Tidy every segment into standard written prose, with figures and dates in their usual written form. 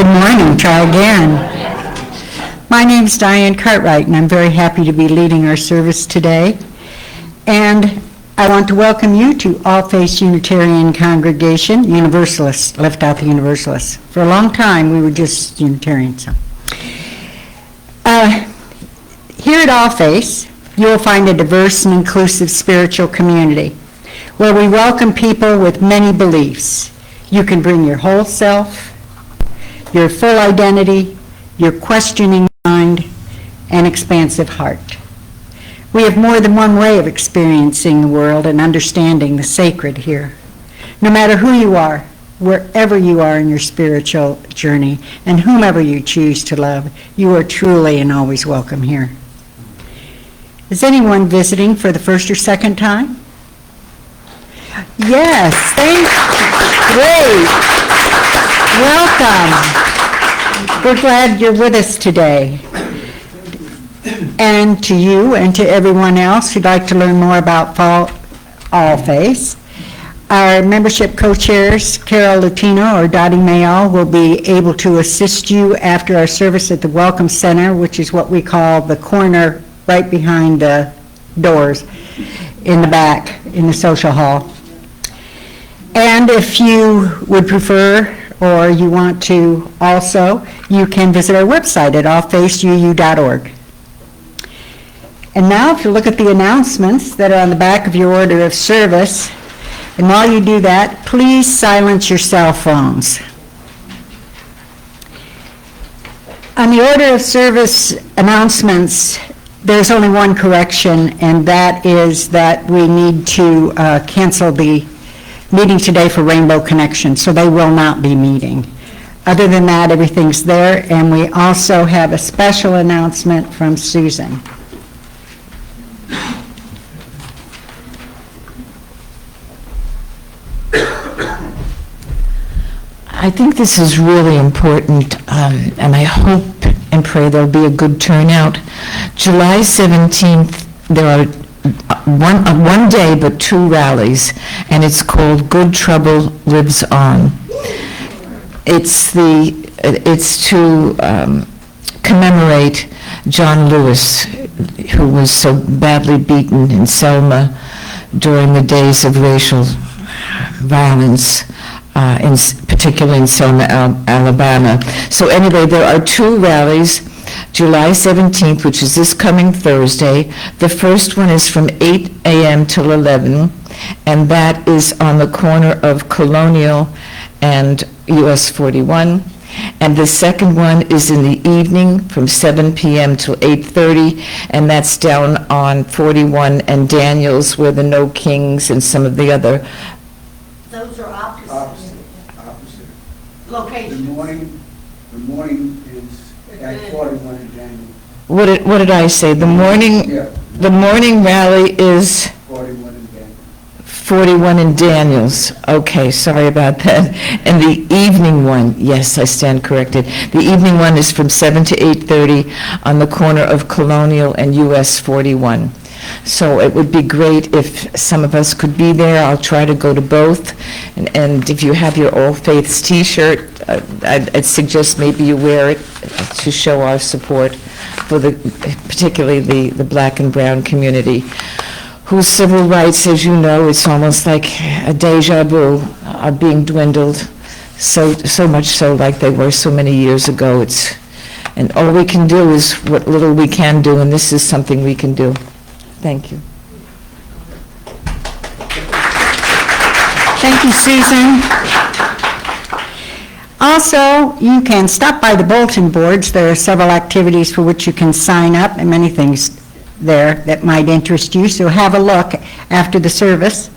Good morning. Try again. My name is Diane Cartwright, and I'm very happy to be leading our service today. And I want to welcome you to All Faiths Unitarian Congregation, Universalists. Left out the Universalists. For a long time, we were just Unitarians. Here at All Faiths, you will find a diverse and inclusive spiritual community where we welcome people with many beliefs. You can bring your whole self, your full identity, your questioning mind, and expansive heart. We have more than one way of experiencing the world and understanding the sacred here. No matter who you are, wherever you are in your spiritual journey, and whomever you choose to love, you are truly and always welcome here. Is anyone visiting for the first or second time? Yes, thank you. Great. Welcome. We're glad you're with us today. And to you and to everyone else who'd like to learn more about All Faiths, our membership co-chairs, Carol Latino or Dottie Mayall, will be able to assist you after our service at the Welcome Center, which is what we call the corner right behind the doors in the back in the social hall. And if you would prefer or you want to also, you can visit our website at allfaithsuu.org. And now if you look at the announcements that are on the back of your order of service, and while you do that, please silence your cell phones. On the order of service announcements, there's only one correction, and that is that we need to cancel the meeting today for Rainbow Connection, so they will not be meeting. Other than that, everything's there, and we also have a special announcement from Susan. I think this is really important, and I hope and pray there'll be a good turnout. July 17th, there are one day but two rallies, and it's called Good Trouble Lives On. It's to commemorate John Lewis, who was so badly beaten in Selma during the days of racial violence, particularly in Selma, Alabama. So anyway, there are two rallies. July 17th, which is this coming Thursday. The first one is from 8 a.m. till 11, and that is on the corner of Colonial and US 41. And the second one is in the evening from 7 p.m. till 8:30, and that's down on 41 and Daniels, where the No Kings and some of the other. Those are opposite locations. The morning is at 41 in January. What did I say? The morning rally is 41 in January. 41 in Daniels. Okay, sorry about that. And the evening one, yes, I stand corrected. The evening one is from 7 to 8:30 on the corner of Colonial and US 41. So it would be great if some of us could be there. I'll try to go to both. And if you have your All Faiths t-shirt, I'd suggest maybe you wear it to show our support for particularly the black and brown community, whose civil rights, as you know, it's almost like a deja vu, are being dwindled, so much so like they were so many years ago. And all we can do is what little we can do, and this is something we can do. Thank you. Thank you, Susan. Also, you can stop by the bulletin boards. There are several activities for which you can sign up, and many things there that might interest you, so have a look after the service.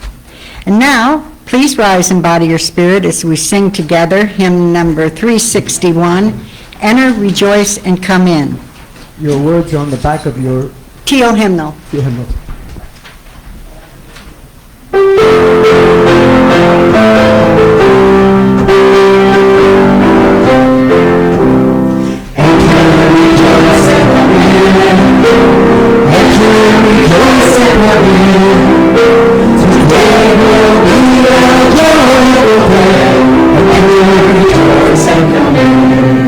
And now, please rise and body your spirit as we sing together hymn number 361, Enter, Rejoice, and Come In. Your words are on the back of your Teal hymnal. hymnal. Today will be a joyful day, and we rejoice and come in.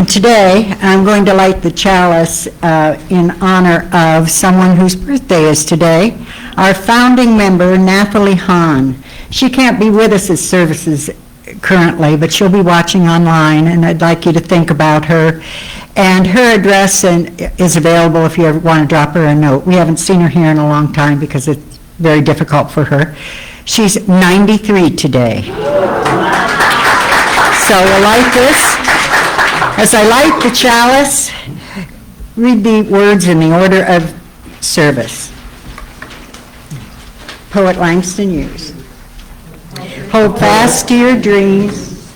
Today, I'm going to light the chalice in honor of someone whose birthday is today, our founding member, Nathalie Hahn. She can't be with us at services currently, but she'll be watching online, and I'd like you to think about her. And her address is available if you ever want to drop her a note. We haven't seen her here in a long time because it's very difficult for her. She's 93 today. So we'll light this. As I light the chalice, read the words in the order of service. Poet Langston Hughes. Hold fast to your dreams.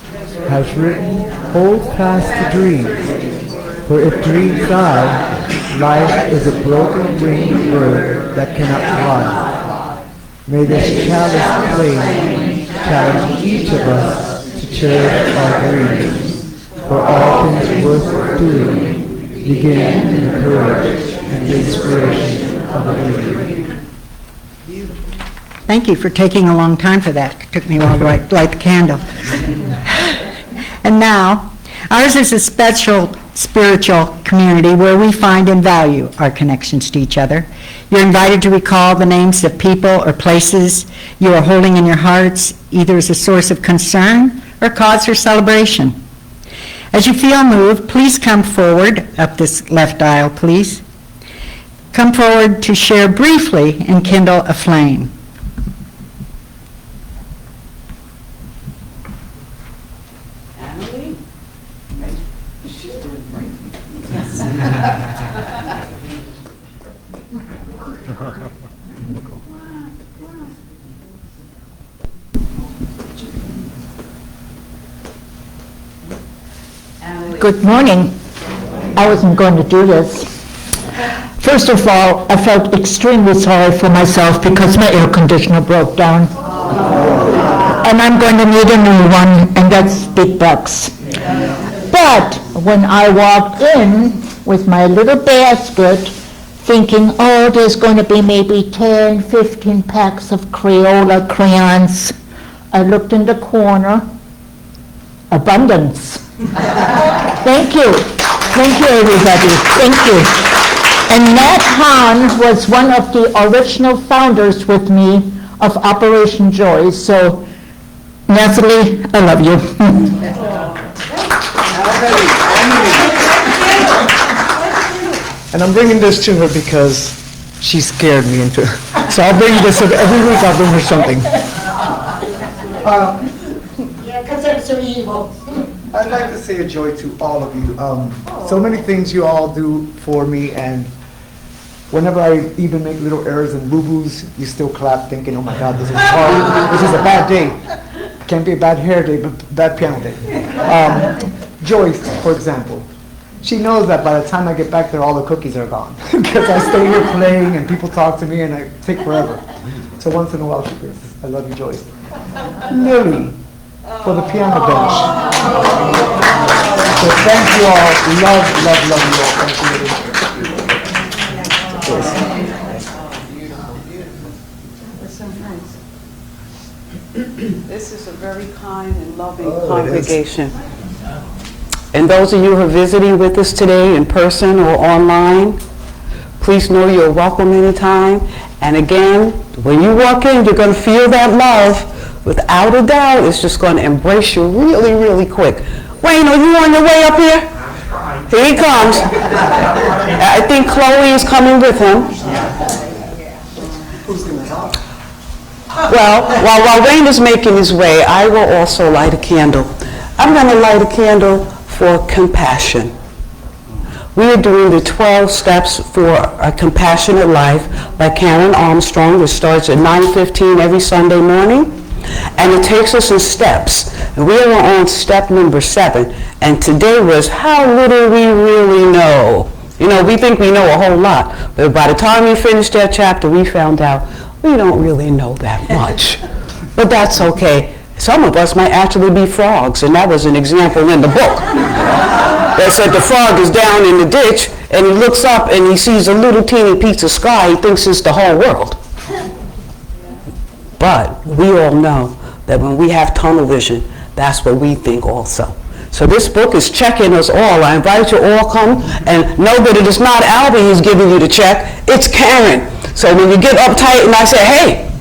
has written, hold fast to dreams, for if dreams die, life is a broken winged bird that cannot fly. May this chalice flame challenge each of us to cherish our dreams. For all things worth doing begin in the courage and the inspiration of a dream. Thank you for taking a long time for that. It took me a while to light the candle. And now, ours is a special spiritual community where we find and value our connections to each other. You're invited to recall the names of people or places you are holding in your hearts, either as a source of concern or cause for celebration. As you feel moved, please come forward, up this left aisle, please. Come forward to share briefly and kindle a flame. Good morning. I wasn't going to do this. First of all, I felt extremely sorry for myself because my air conditioner broke down. And I'm going to need a new one, and that's big bucks. But when I walked in with my little basket, thinking, oh, there's going to be maybe 10, 15 packs of Crayola crayons, I looked in the corner, abundance. Thank you. Thank you, everybody. Thank you. And Nat Hahn was one of the original founders with me of Operation Joy. So, Nathalie, I love you. And I'm bringing this to her because she scared me into it. So I'll bring this every week. I'll bring her something. Yeah, because they're so evil. I'd like to say a joy to all of you. So many things you all do for me, and whenever I even make little errors and boo-boos, you still clap thinking, oh my God, this is hard. This is a bad day. Can't be a bad hair day, but bad piano day. Joyce, for example, she knows that by the time I get back there, all the cookies are gone. Because I stay here playing and people talk to me and I take forever. So once in a while she says, I love you, Joyce. Lily, for the piano bench. So thank you all. Love you all. Thank you, Lily. This is a very kind and loving congregation. And those of you who are visiting with us today in person or online, please know you're welcome anytime. And again, when you walk in, you're going to feel that love. Without a doubt, it's just going to embrace you really, really quick. Wayne, are you on your way up here? Here he comes. I think Chloe is coming with him. Well, while Wayne is making his way, I will also light a candle. I'm going to light a candle for compassion. We are doing the 12 steps for a compassionate life by Karen Armstrong. It starts at 9:15 every Sunday morning. And it takes us in steps. And we are on step number 7. And today was how little we really know. You know, we think we know a whole lot. But by the time we finished that chapter, we found out we don't really know that much. But that's okay. Some of us might actually be frogs. And that was an example in the book. That said the frog is down in the ditch and he looks up and he sees a little teeny piece of sky. He thinks it's the whole world. But we all know that when we have tunnel vision, that's what we think also. So this book is checking us all. I invite you all come and know that it is not Albie who's giving you the check, it's Karen. So when you get uptight and I say, hey,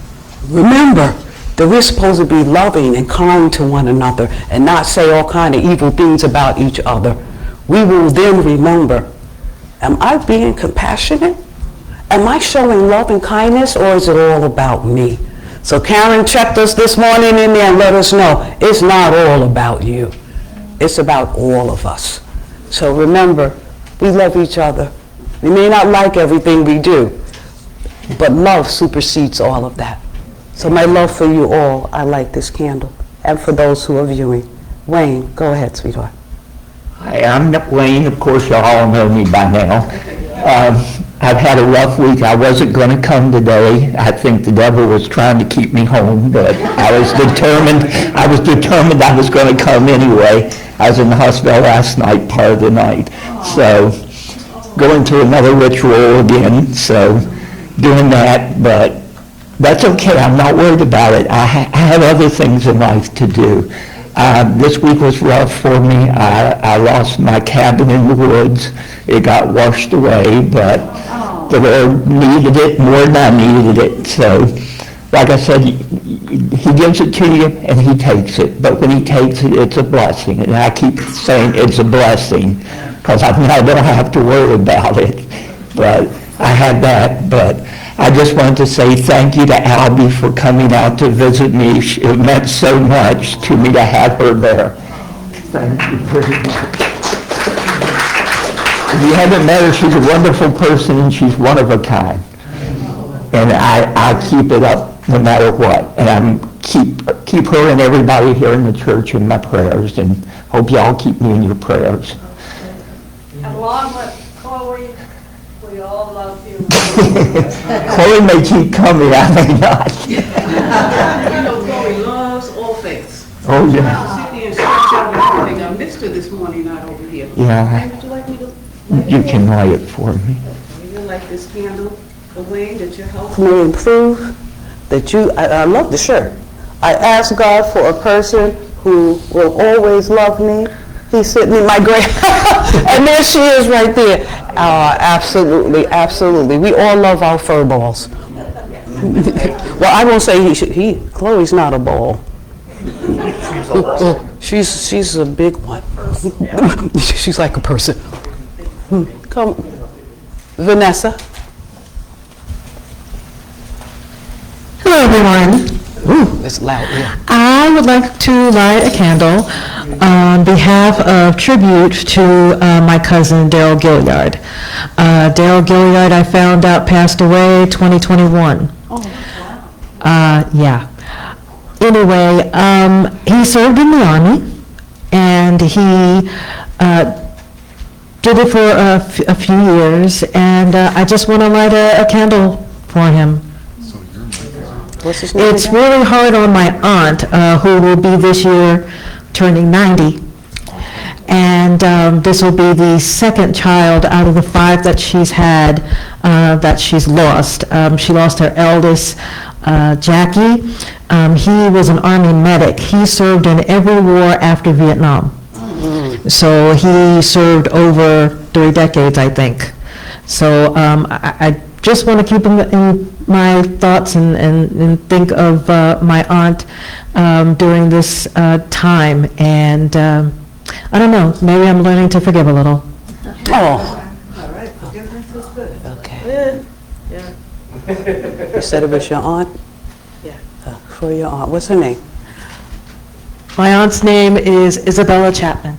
remember that we're supposed to be loving and kind to one another and not say all kind of evil things about each other, we will then remember, am I being compassionate? Am I showing love and kindness, or is it all about me? So Karen checked us this morning in there and let us know it's not all about you. It's about all of us. So remember, we love each other. We may not like everything we do, but love supersedes all of that. So my love for you all, I light this candle. And for those who are viewing. Wayne, go ahead, sweetheart. Hi, I'm Wayne. Of course, you all know me by now. I've had a rough week. I wasn't going to come today. I think the devil was trying to keep me home, but I was determined I was going to come anyway. I was in the hospital last night, part of the night. So, going to another ritual again, so doing that, but that's okay. I'm not worried about it. I have other things in life to do. This week was rough for me. I lost my cabin in the woods. It got washed away, but the Lord needed it more than I needed it. So, like I said, He gives it to you and He takes it. But when He takes it, it's a blessing. And I keep saying it's a blessing because I don't have to worry about it. But I had that. But I just wanted to say thank you to Albie for coming out to visit me. It meant so much to me to have her there. Thank you very much. If you haven't met her, she's a wonderful person and she's one of a kind. And I keep it up no matter what. And I keep her and everybody here in the church in my prayers, and hope y'all keep me in your prayers. Along with Chloe, we all love you. Chloe may keep coming, I may not. You know, Chloe loves all faiths. Oh, yeah. She and stretch out and everything. I missed her this morning out over here. Yeah. Hey, would you like me to? You can light it for me. You like this candle, the way that you're helping? May improve, that you, I love the shirt. I ask God for a person who will always love me. He's sitting in my grave. And there she is right there. Absolutely, absolutely. We all love our fur balls. Well, I won't say Chloe's not a ball. She's a big one. She's like a person. Come, Vanessa. Hello, everyone. Ooh, it's loud here. I would like to light a candle on behalf of tribute to my cousin, Daryl Gilliard. Daryl Gilliard, I found out, passed away 2021. Yeah. Anyway, he served in the Army, and he did it for a few years, and I just want to light a candle for him. What's his name It's again? really hard on my aunt, who will be this year turning 90. And this will be the second child out of the 5 that she's had that she's lost. She lost her eldest, Jackie. He was an Army medic. He served in every war after Vietnam. So he served over 3 decades, I think. So I just want to keep him in my thoughts and think of my aunt during this time. And I don't know, maybe I'm learning to forgive a little. Oh, All right, forgiveness is good. okay. Yeah. You said it was your aunt? Yeah. For your aunt. What's her name? My aunt's name is Isabella Chapman.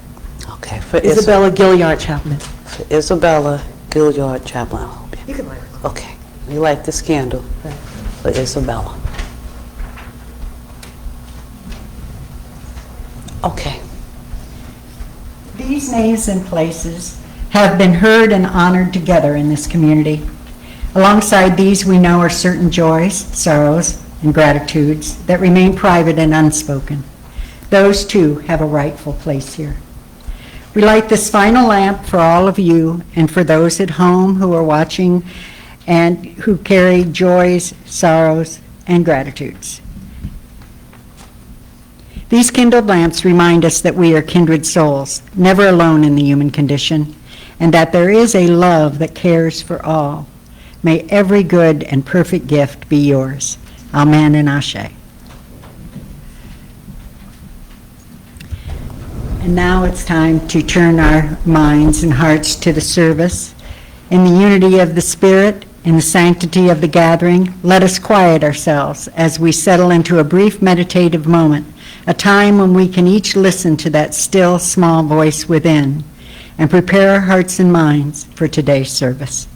Okay. For Isabella Gilliard Chapman. For Isabella Gilliard Chapman. You can light it. Okay. We light this candle for Isabella. Okay. These names and places have been heard and honored together in this community. Alongside these, we know are certain joys, sorrows, and gratitudes that remain private and unspoken. Those, too, have a rightful place here. We light this final lamp for all of you and for those at home who are watching and who carry joys, sorrows, and gratitudes. These kindled lamps remind us that we are kindred souls, never alone in the human condition, and that there is a love that cares for all. May every good and perfect gift be yours. Amen and Ashe. And now it's time to turn our minds and hearts to the service. In the unity of the Spirit, in the sanctity of the gathering, let us quiet ourselves as we settle into a brief meditative moment, a time when we can each listen to that still small voice within and prepare our hearts and minds for today's service.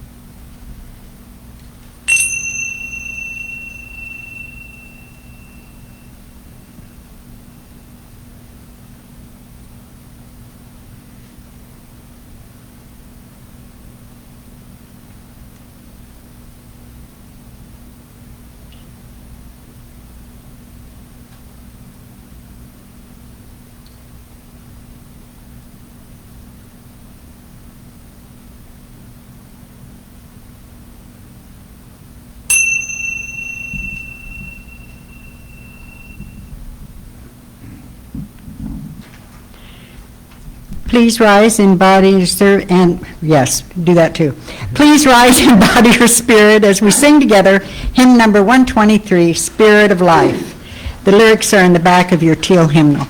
Please rise in body and yes, do that too. Please rise in body or spirit as we sing together hymn number 123, Spirit of Life. The lyrics are in the back of your teal hymnal.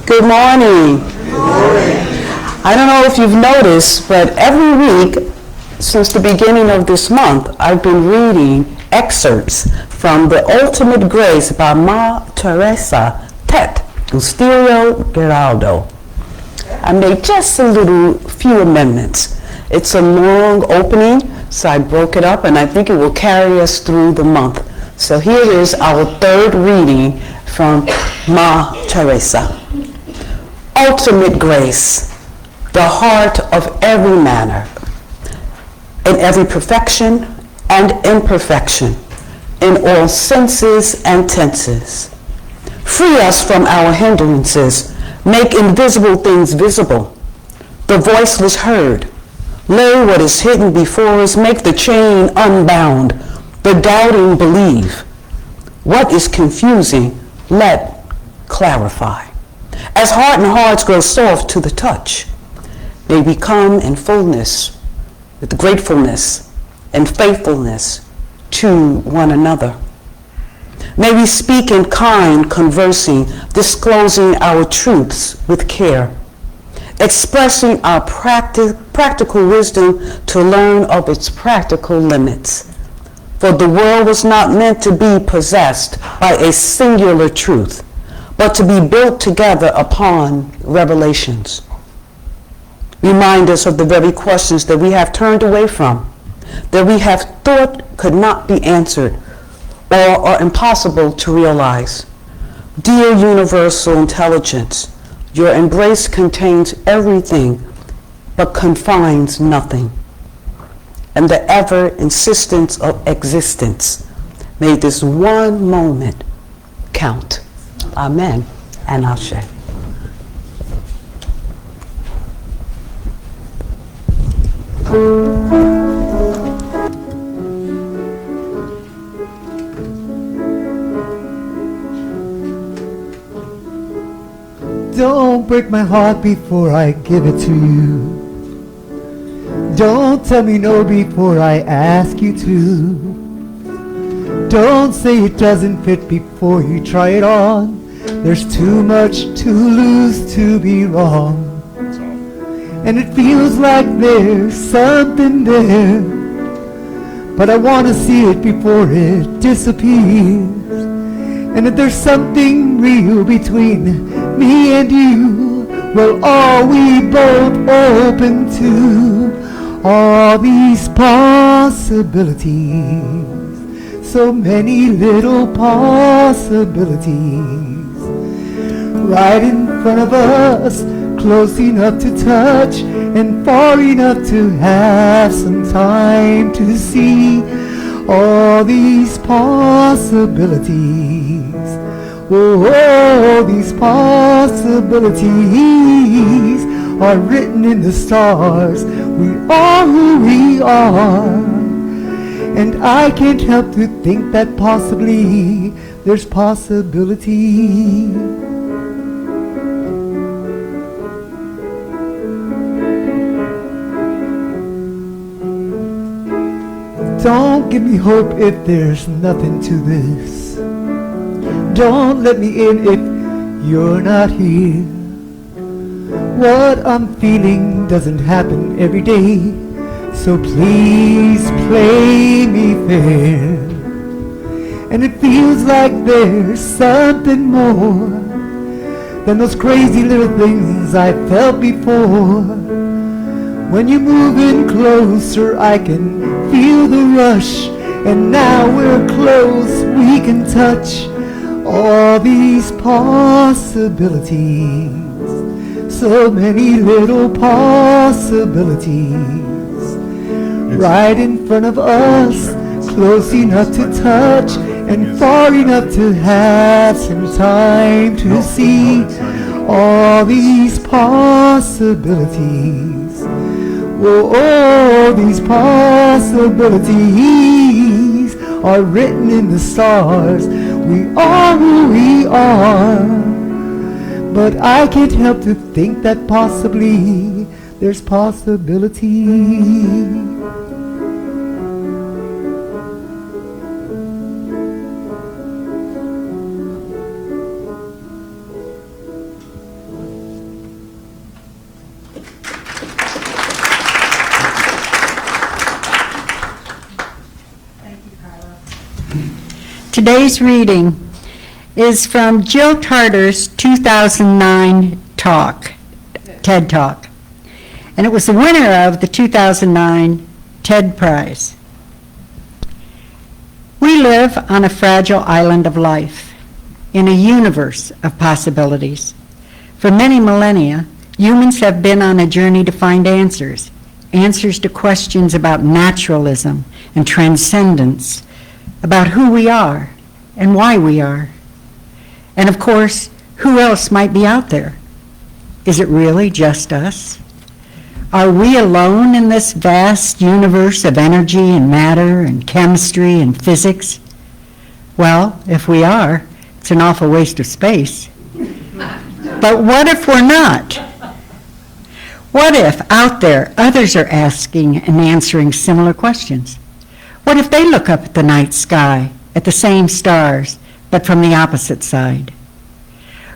Good morning. I don't know if you've noticed, but every week since the beginning of this month, I've been reading excerpts from The Ultimate Grace by Ma Teresa Tet Usterio Geraldo. I made just a few amendments. It's a long opening, so I broke it up, and I think it will carry us through the month. So here is our third reading from Ma Teresa. Ultimate grace, the heart of every manner, in every perfection and imperfection, in all senses and tenses. Free us from our hindrances, make invisible things visible, the voiceless heard. Lay what is hidden before us, make the chain unbound, the doubting believe. What is confusing, let clarify. As heart and hearts grow soft to the touch, may we come in fullness with gratefulness and faithfulness to one another. May we speak in kind conversing, disclosing our truths with care, expressing our practical wisdom to learn of its practical limits. For the world was not meant to be possessed by a singular truth, but to be built together upon revelations. Remind us of the very questions that we have turned away from, that we have thought could not be answered or are impossible to realize. Dear universal intelligence, your embrace contains everything but confines nothing. And the ever insistence of existence, may this one moment count. Amen and Ashe. Don't break my heart before I give it to you. Don't tell me no before I ask you to. Don't say it doesn't fit before you try it on. There's too much to lose to be wrong. And it feels like there's something there, but I want to see it before it disappears. And if there's something real between me and you, well, are we both open to all these possibilities? So many little possibilities right in front of us, close enough to touch and far enough to have some time to see all these possibilities. Oh, these possibilities are written in the stars. We are who we are. And I can't help to think that possibly there's possibility. Don't give me hope if there's nothing to this. Don't let me in if you're not here. What I'm feeling doesn't happen every day, so please play me fair. And it feels like there's something more than those crazy little things I felt before. When you move in closer, I can feel the rush, and now we're close, we can touch all these possibilities. So many little possibilities right in front of us, close enough to touch and far enough to have some time to see all these possibilities. Oh, these possibilities are written in the stars. We are who we are. But I can't help to think that possibly there's possibility. Today's reading is from Jill Tarter's 2009 talk, TED Talk, and it was the winner of the 2009 TED Prize. We live on a fragile island of life, in a universe of possibilities. For many millennia, humans have been on a journey to find answers to questions about naturalism and transcendence, about who we are and why we are. And of course, who else might be out there? Is it really just us? Are we alone in this vast universe of energy and matter and chemistry and physics? Well, if we are, it's an awful waste of space. But what if we're not? What if out there others are asking and answering similar questions? What if they look up at the night sky, at the same stars, but from the opposite side?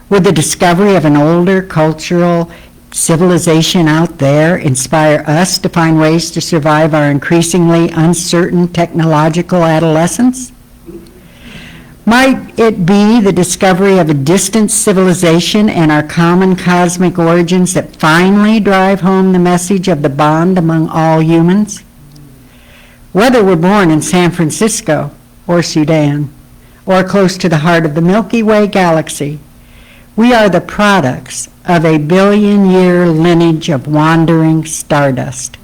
Would the discovery of an older cultural civilization out there inspire us to find ways to survive our increasingly uncertain technological adolescence? Might it be the discovery of a distant civilization and our common cosmic origins that finally drive home the message of the bond among all humans? Whether we're born in San Francisco or Sudan or close to the heart of the Milky Way galaxy, we are the products of a billion-year lineage of wandering stardust.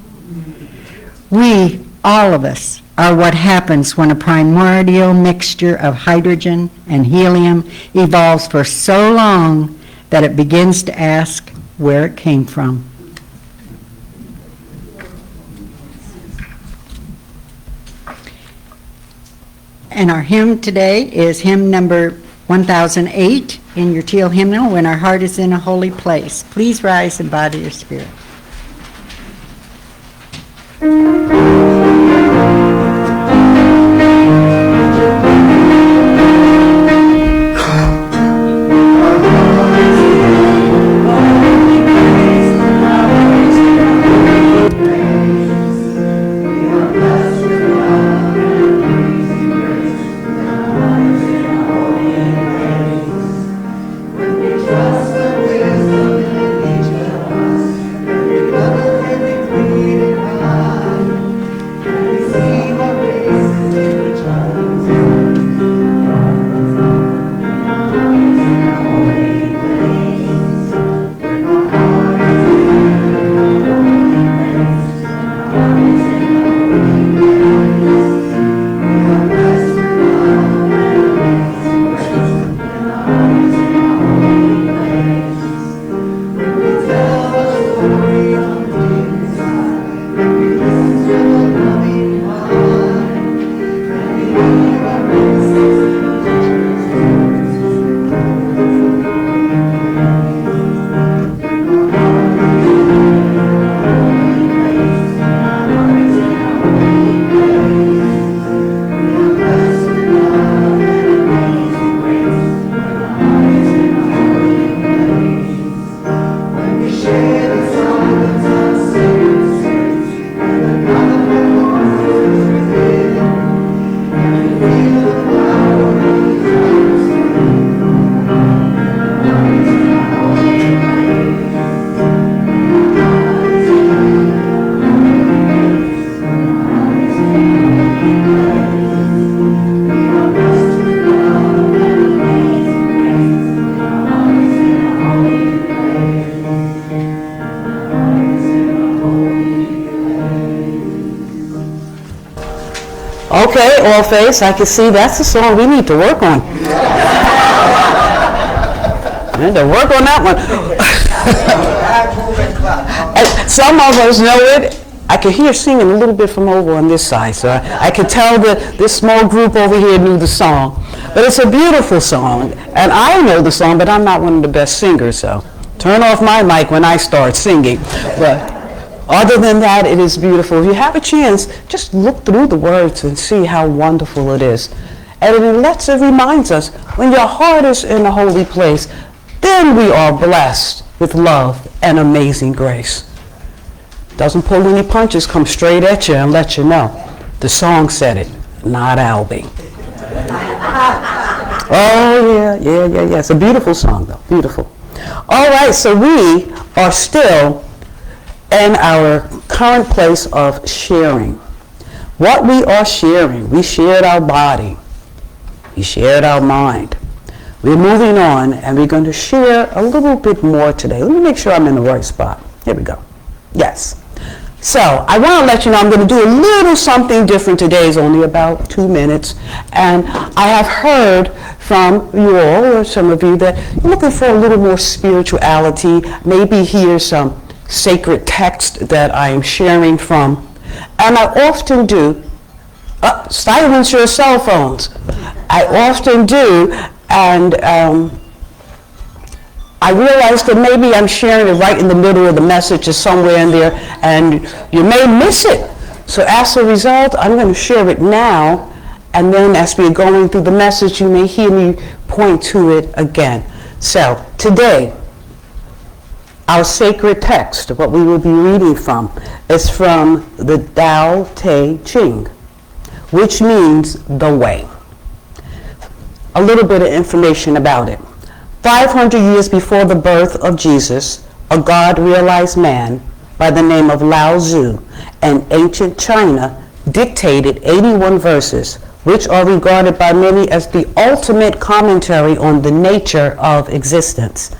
We, all of us, are what happens when a primordial mixture of hydrogen and helium evolves for so long that it begins to ask where it came from. And our hymn today is hymn number 1008 in your teal hymnal, When Our Heart is in a Holy Place. Please rise and bow to your spirit. Okay, All Face, I can see that's a song we need to work on. We need to work on that one. And some of us know it. I could hear singing a little bit from over on this side, so I could tell that this small group over here knew the song. But it's a beautiful song, and I know the song, but I'm not one of the best singers, so turn off my mic when I start singing. But other than that, it is beautiful. If you have a chance, just look through the words and see how wonderful it is. And it reminds us, when your heart is in a holy place, then we are blessed with love and amazing grace. Doesn't pull any punches, come straight at you and let you know. The song said it, not Albie. Oh, yeah. It's a beautiful song, though. Beautiful. All right, so we are still in our current place of sharing. What we are sharing, we shared our body. We shared our mind. We're moving on, and we're going to share a little bit more today. Let me make sure I'm in the right spot. Here we go. Yes. So I want to let you know I'm going to do a little something different today. It's only about 2 minutes. And I have heard from you all, or some of you, that you're looking for a little more spirituality, maybe hear some sacred text that I am sharing from. And I often do, silence your cell phones. I often do, and I realize that maybe I'm sharing it right in the middle of the message or somewhere in there, and you may miss it. So as a result, I'm going to share it now, and then as we're going through the message, you may hear me point to it again. So today, our sacred text, what we will be reading from, is from the Tao Te Ching, which means the way. A little bit of information about it. 500 years before the birth of Jesus, a God-realized man by the name of Lao Tzu in ancient China dictated 81 verses, which are regarded by many as the ultimate commentary on the nature of existence.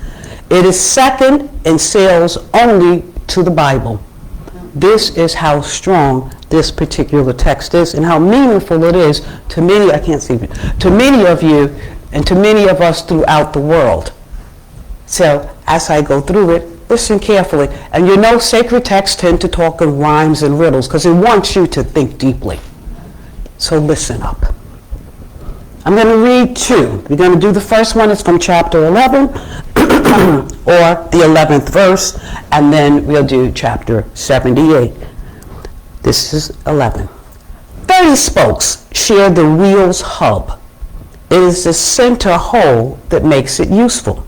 It is second in sales only to the Bible. This is how strong this particular text is and how meaningful it is to many, to many of you and to many of us throughout the world. So as I go through it, listen carefully. And you know sacred texts tend to talk in rhymes and riddles because it wants you to think deeply. So listen up. I'm going to read two. We're going to do the first one. It's from chapter 11, or the 11th verse, and then we'll do chapter 78. This is 11. 30 spokes share the wheel's hub. It is the center hole that makes it useful.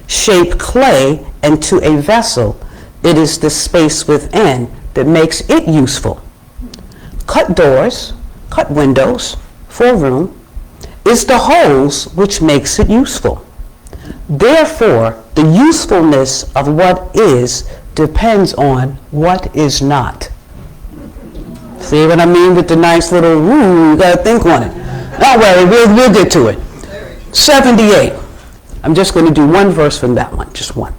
Shape clay into a vessel. It is the space within that makes it useful. Cut doors, cut windows for a room. Is the holes which makes it useful. Therefore, the usefulness of what is depends on what is not. See what I mean with the nice little, you gotta think on it. Don't worry, we'll get to it. 78. I'm just going to do one verse from that one, just one.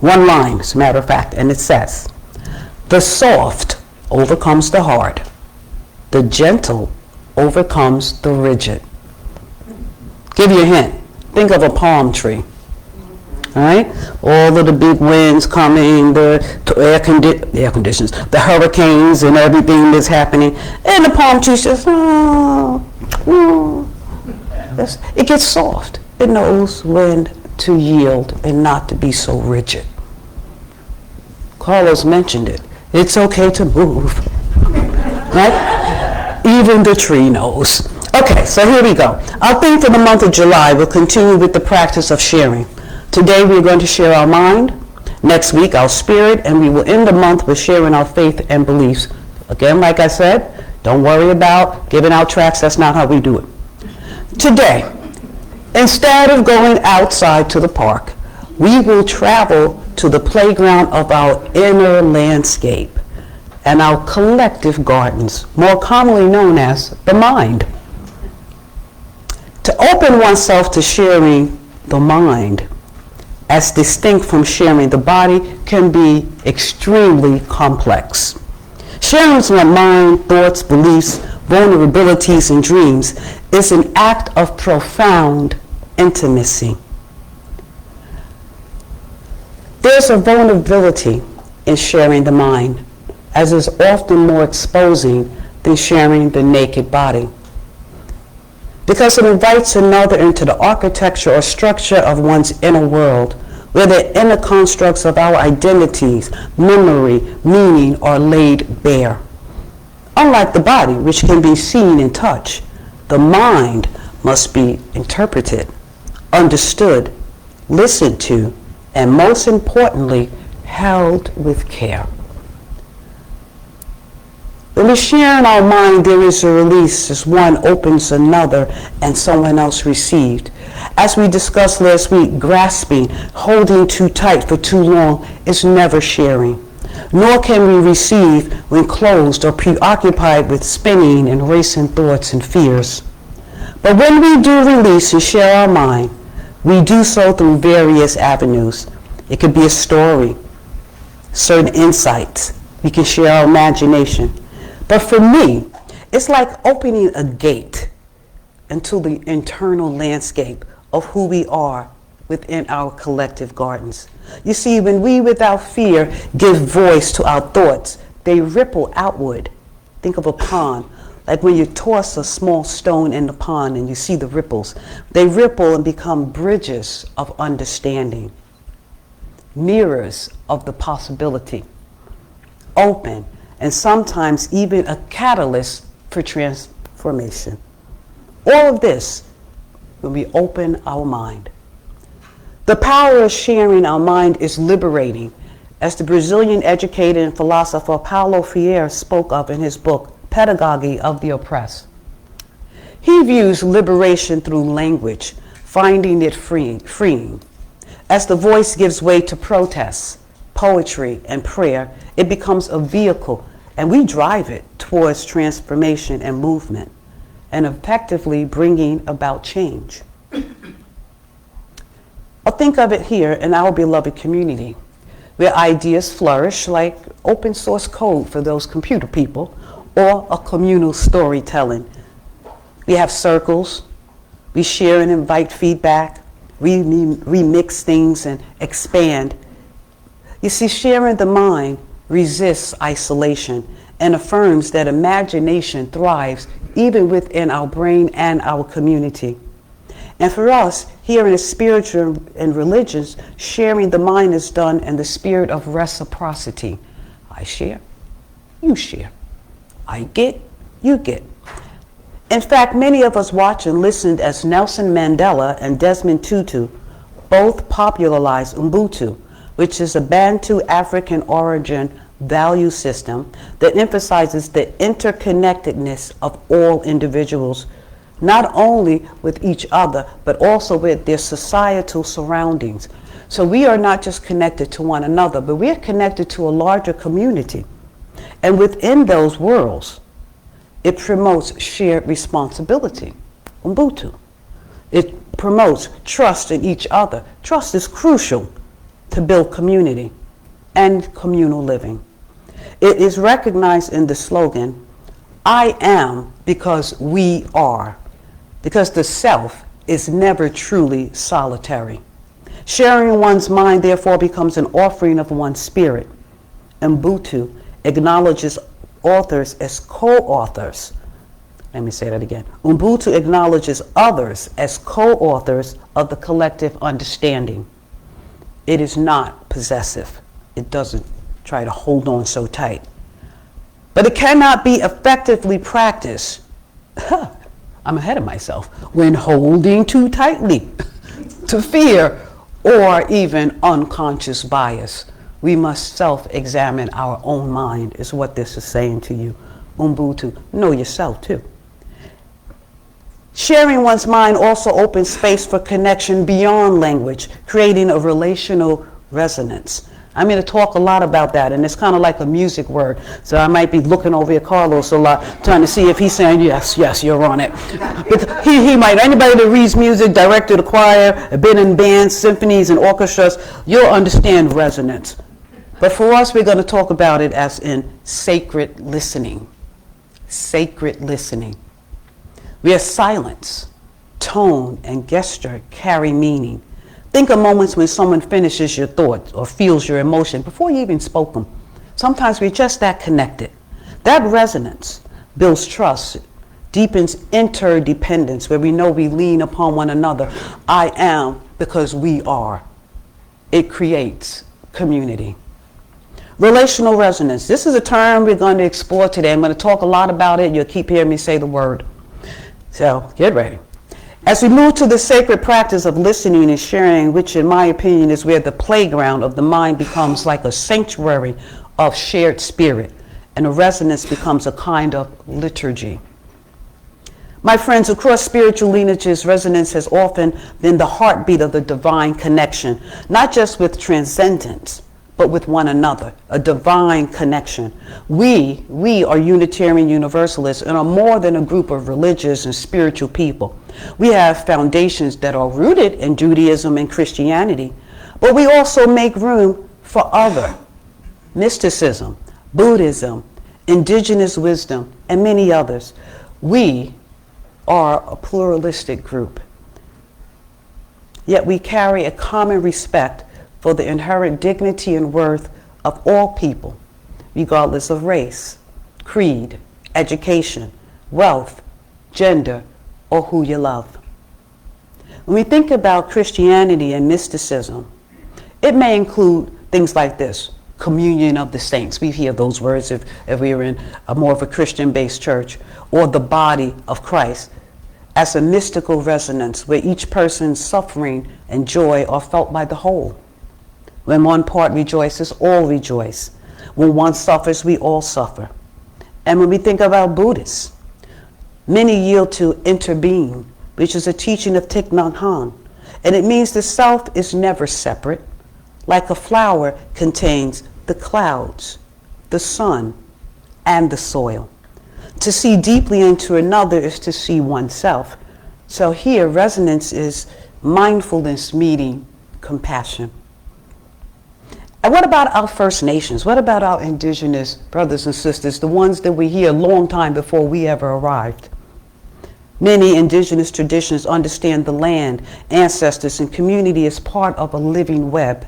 One line, as a matter of fact, and it says, the soft overcomes the hard. The gentle overcomes the rigid. Give you a hint. Think of a palm tree. All right? All of the big winds coming, the air conditions, the hurricanes and everything that's happening. And the palm tree says, it gets soft. It knows when to yield and not to be so rigid. Carlos mentioned it. It's okay to move. Right? Even the tree knows. Okay, so here we go. Our theme for the month of July will continue with the practice of sharing. Today we're going to share our mind, next week our spirit, and we will end the month with sharing our faith and beliefs. Again, like I said, don't worry about giving out tracts. That's not how we do it. Today, instead of going outside to the park, we will travel to the playground of our inner landscape and our collective gardens, more commonly known as the mind. To open oneself to sharing the mind, as distinct from sharing the body, can be extremely complex. Sharing one's mind, thoughts, beliefs vulnerabilities, and dreams is an act of profound intimacy. There's a vulnerability in sharing the mind, as is often more exposing than sharing the naked body, because it invites another into the architecture or structure of one's inner world, where the inner constructs of our identities, memory, meaning are laid bare. Unlike the body, which can be seen and touched, the mind must be interpreted, understood, listened to, and most importantly, held with care. When we share in our mind, there is a release as one opens another and someone else received. As we discussed last week, grasping, holding too tight for too long is never sharing. Nor can we receive when closed or preoccupied with spinning and racing thoughts and fears. But when we do release and share our mind, we do so through various avenues. It could be a story, certain insights. We can share our imagination. But for me, it's like opening a gate into the internal landscape of who we are within our collective gardens. You see, when we, without fear, give voice to our thoughts, they ripple outward. Think of a pond, like when you toss a small stone in the pond and you see the ripples. They ripple and become bridges of understanding, mirrors of the possibility, open, and sometimes even a catalyst for transformation. All of this when we open our mind. The power of sharing our mind is liberating, as the Brazilian educator and philosopher Paulo Freire spoke of in his book, Pedagogy of the Oppressed. He views liberation through language, finding it freeing. As the voice gives way to protests, poetry, and prayer, it becomes a vehicle, and we drive it towards transformation and movement, and effectively bringing about change. I'll think of it here in our beloved community, where ideas flourish like open source code for those computer people, or a communal storytelling. We have circles, we share and invite feedback, we remix things and expand. You see, sharing the mind resists isolation and affirms that imagination thrives even within our brain and our community. And for us, here in the spiritual and religions, sharing the mind is done in the spirit of reciprocity. I share, you share. I get, you get. In fact, many of us watched and listened as Nelson Mandela and Desmond Tutu both popularized Ubuntu, which is a Bantu African origin value system that emphasizes the interconnectedness of all individuals, not only with each other, but also with their societal surroundings. So we are not just connected to one another, but we are connected to a larger community. And within those worlds, it promotes shared responsibility, Ubuntu. It promotes trust in each other. Trust is crucial to build community and communal living. It is recognized in the slogan, I am because we are, because the self is never truly solitary. Sharing one's mind therefore becomes an offering of one's spirit. Ubuntu acknowledges authors as co-authors. Let me say that again. Ubuntu acknowledges others as co-authors of the collective understanding. It is not possessive. It doesn't try to hold on so tight. But it cannot be effectively practiced. I'm ahead of myself. When holding too tightly to fear or even unconscious bias. We must self-examine our own mind, is what this is saying to you. Ubuntu, know yourself too. Sharing one's mind also opens space for connection beyond language, creating a relational resonance. I'm going to talk a lot about that, and it's kind of like a music word. So I might be looking over at Carlos a lot, trying to see if he's saying, yes, yes, you're on it. But he might. Anybody that reads music, directed a choir, been in bands, symphonies, and orchestras, you'll understand resonance. But for us, we're going to talk about it as in sacred listening. sacred listening, where silence, tone, and gesture carry meaning. Think of moments when someone finishes your thoughts or feels your emotion before you even spoke them. Sometimes we're just that connected. That resonance builds trust, deepens interdependence, where we know we lean upon one another. I am because we are. It creates community. Relational resonance. This is a term we're going to explore today. I'm going to talk a lot about it. You'll keep hearing me say the word. So get ready. As we move to the sacred practice of listening and sharing, which in my opinion is where the playground of the mind becomes like a sanctuary of shared spirit, and a resonance becomes a kind of liturgy. My friends, across spiritual lineages, resonance has often been the heartbeat of the divine connection, not just with transcendence, but with one another, a divine connection. We are Unitarian Universalists and are more than a group of religious and spiritual people. We have foundations that are rooted in Judaism and Christianity, but we also make room for other mysticism, Buddhism, indigenous wisdom, and many others. We are a pluralistic group, yet we carry a common respect for the inherent dignity and worth of all people, regardless of race, creed, education, wealth, gender, or who you love. When we think about Christianity and mysticism, it may include things like this: communion of the saints. We hear those words if we are in a more of a Christian-based church, or the body of Christ, as a mystical resonance where each person's suffering and joy are felt by the whole. When one part rejoices, all rejoice. When one suffers, we all suffer. And when we think about Buddhists, many yield to interbeing, which is a teaching of Thich Nhat Hanh. And it means the self is never separate. Like a flower contains the clouds, the sun, and the soil. To see deeply into another is to see oneself. So here, resonance is mindfulness meeting compassion. And what about our First Nations? What about our indigenous brothers and sisters, the ones that were here a long time before we ever arrived? Many indigenous traditions understand the land, ancestors, and community as part of a living web.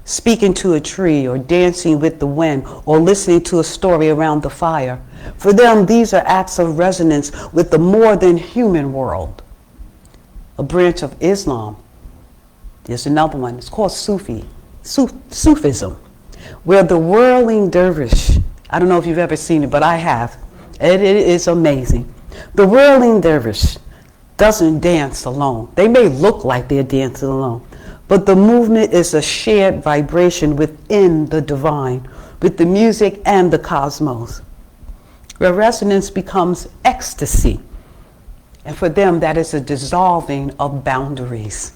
Speaking to a tree, or dancing with the wind, or listening to a story around the fire. For them, these are acts of resonance with the more than human world. A branch of Islam, there's another one, it's called Sufism, where the whirling dervish, I don't know if you've ever seen it, but I have. It is amazing. The whirling dervish doesn't dance alone. They may look like they're dancing alone, but the movement is a shared vibration within the divine, with the music and the cosmos, where resonance becomes ecstasy. And for them, that is a dissolving of boundaries.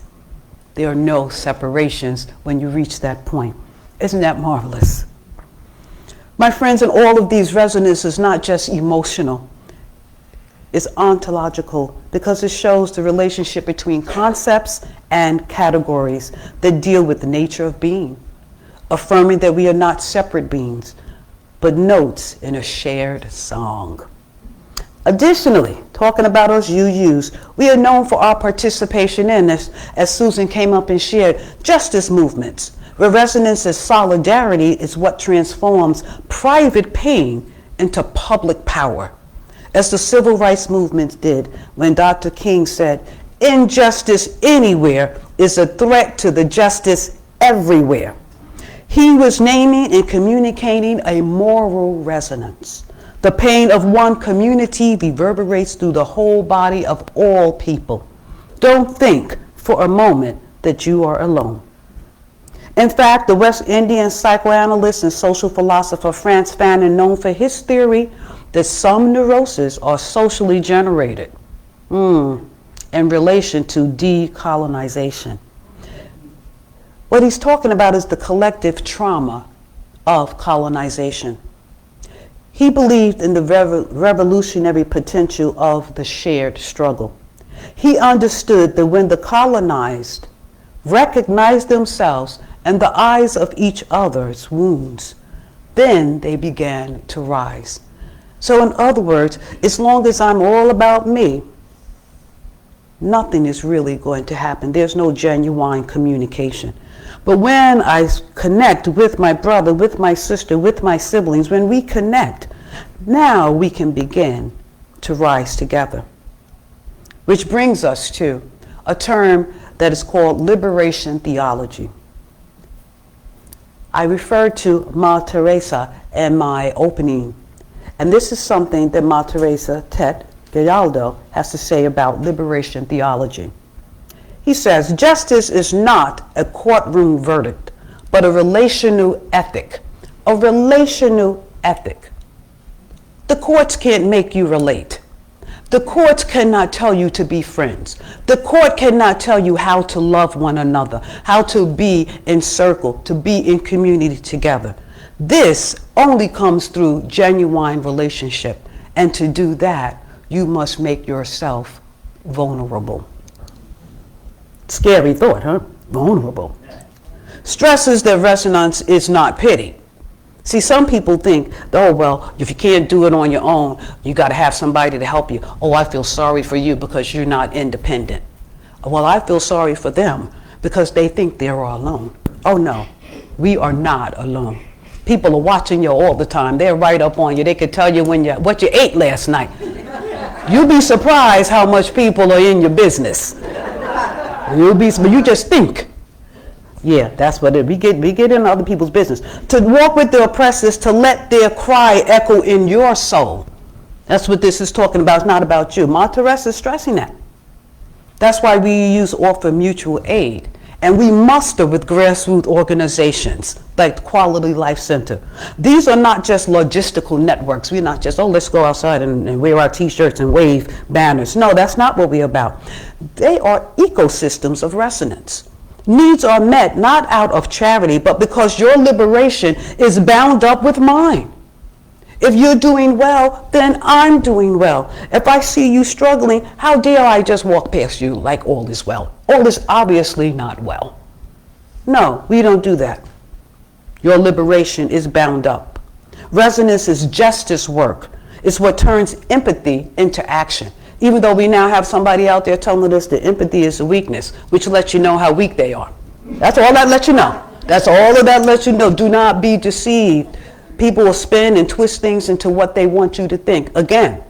There are no separations when you reach that point. Isn't that marvelous? My friends, in all of these resonance is not just emotional. It's ontological, because it shows the relationship between concepts and categories that deal with the nature of being, affirming that we are not separate beings, but notes in a shared song. Additionally, talking about us UUs, we are known for our participation in, as Susan came up and shared, justice movements, where resonance as solidarity is what transforms private pain into public power, as the civil rights movement did when Dr. King said, "Injustice anywhere is a threat to the justice everywhere." He was naming and communicating a moral resonance. The pain of one community reverberates through the whole body of all people. Don't think for a moment that you are alone. In fact, the West Indian psychoanalyst and social philosopher Frantz Fanon, known for his theory that some neuroses are socially generated in relation to decolonization. What he's talking about is the collective trauma of colonization. He believed in the revolutionary potential of the shared struggle. He understood that when the colonized recognized themselves in the eyes of each other's wounds, then they began to rise. So in other words, as long as I'm all about me, nothing is really going to happen. There's no genuine communication. But when I connect with my brother, with my sister, with my siblings, when we connect, now we can begin to rise together. Which brings us to a term that is called liberation theology. I referred to Ma Teresa in my opening, and this is something that Ma Teresa Tet Gallardo has to say about liberation theology. He says, justice is not a courtroom verdict, but a relational ethic. A relational ethic. The courts can't make you relate. The courts cannot tell you to be friends. The court cannot tell you how to love one another, how to be in circle, to be in community together. This only comes through genuine relationship. And to do that, you must make yourself vulnerable. Scary thought, huh? Vulnerable. Stresses that resonance is not pity. See, some people think, oh, well, if you can't do it on your own, you got to have somebody to help you. Oh, I feel sorry for you because you're not independent. Well, I feel sorry for them because they think they're all alone. Oh, no, we are not alone. People are watching you all the time. They're right up on you. They could tell you what you ate last night. You'll be surprised how much people are in your business. But you just think. Yeah, that's what it is. We get in other people's business. To walk with the oppressors, to let their cry echo in your soul. That's what this is talking about. It's not about you. Ma Teresa is stressing that. That's why we offer mutual aid. And we muster with grassroots organizations like the Quality Life Center. These are not just logistical networks. We're not just, oh, let's go outside and wear our t-shirts and wave banners. No, that's not what we're about. They are ecosystems of resonance. Needs are met not out of charity, but because your liberation is bound up with mine. If you're doing well, then I'm doing well. If I see you struggling, how dare I just walk past you like all is well? All is obviously not well. No, we don't do that. Your liberation is bound up. Resonance is justice work. It's what turns empathy into action. Even though we now have somebody out there telling us that empathy is a weakness, which lets you know how weak they are. That's all that lets you know. That's all of that lets you know. Do not be deceived. People will spin and twist things into what they want you to think. Again,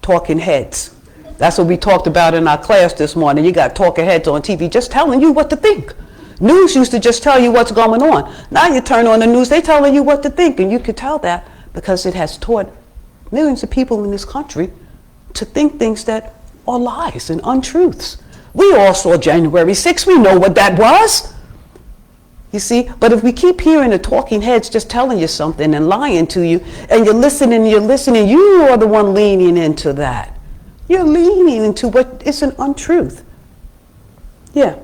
talking heads. That's what we talked about in our class this morning. You got talking heads on TV just telling you what to think. News used to just tell you what's going on. Now you turn on the news, they're telling you what to think. And you could tell that because it has taught millions of people in this country to think things that are lies and untruths. We all saw January 6th. We know what that was. You see, but if we keep hearing the talking heads just telling you something and lying to you, and you're listening, you are the one leaning into that. You're leaning into what is an untruth. Yeah.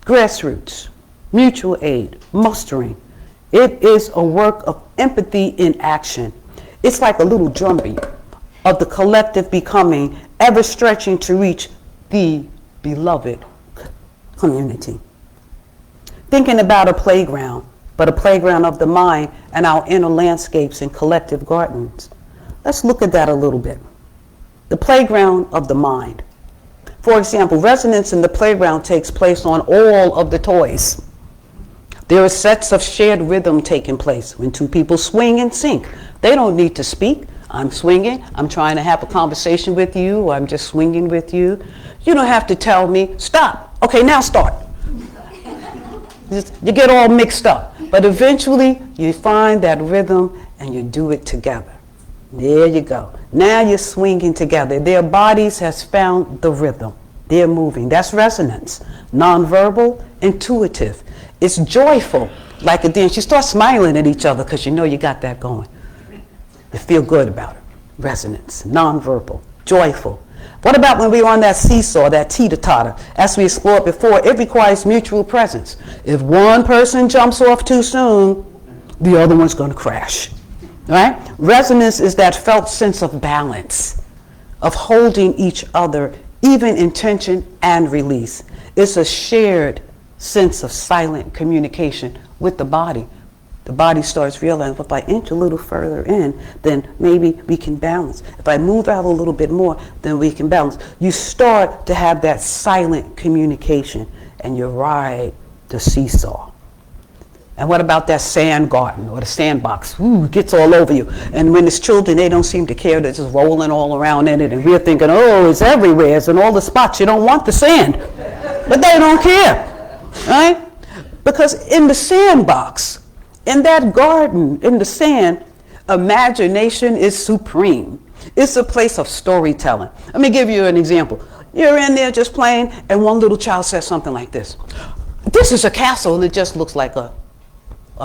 Grassroots, mutual aid, mustering. It is a work of empathy in action. It's like a little drumbeat of the collective becoming, ever stretching to reach the beloved community. Thinking about a playground, but a playground of the mind and our inner landscapes and collective gardens. Let's look at that a little bit. The playground of the mind. For example, resonance in the playground takes place on all of the toys. There are sets of shared rhythm taking place when two people swing in sync. They don't need to speak. I'm swinging. I'm trying to have a conversation with you, or I'm just swinging with you. You don't have to tell me, stop. Okay, now start. You get all mixed up. But eventually, you find that rhythm and you do it together. There you go. Now you're swinging together. Their bodies has found the rhythm. They're moving. That's resonance. Nonverbal, intuitive. It's joyful, like a dance. You start smiling at each other because you know you got that going. You feel good about it. Resonance, nonverbal, joyful. What about when we're on that seesaw, that teeter-totter? As we explored before, it requires mutual presence. If one person jumps off too soon, the other one's going to crash. Right? Resonance is that felt sense of balance, of holding each other, even in tension and release. It's a shared sense of silent communication with the body. The body starts realizing, if I inch a little further in, then maybe we can balance. If I move out a little bit more, then we can balance. You start to have that silent communication, and you ride the seesaw. And what about that sand garden or the sandbox? Ooh, it gets all over you. And when it's children, they don't seem to care. They're just rolling all around in it. And we're thinking, oh, it's everywhere. It's in all the spots. You don't want the sand. But they don't care, right? Because in the sandbox, in that garden, in the sand, imagination is supreme. It's a place of storytelling. Let me give you an example. You're in there just playing, and one little child says something like this. This is a castle, and it just looks like a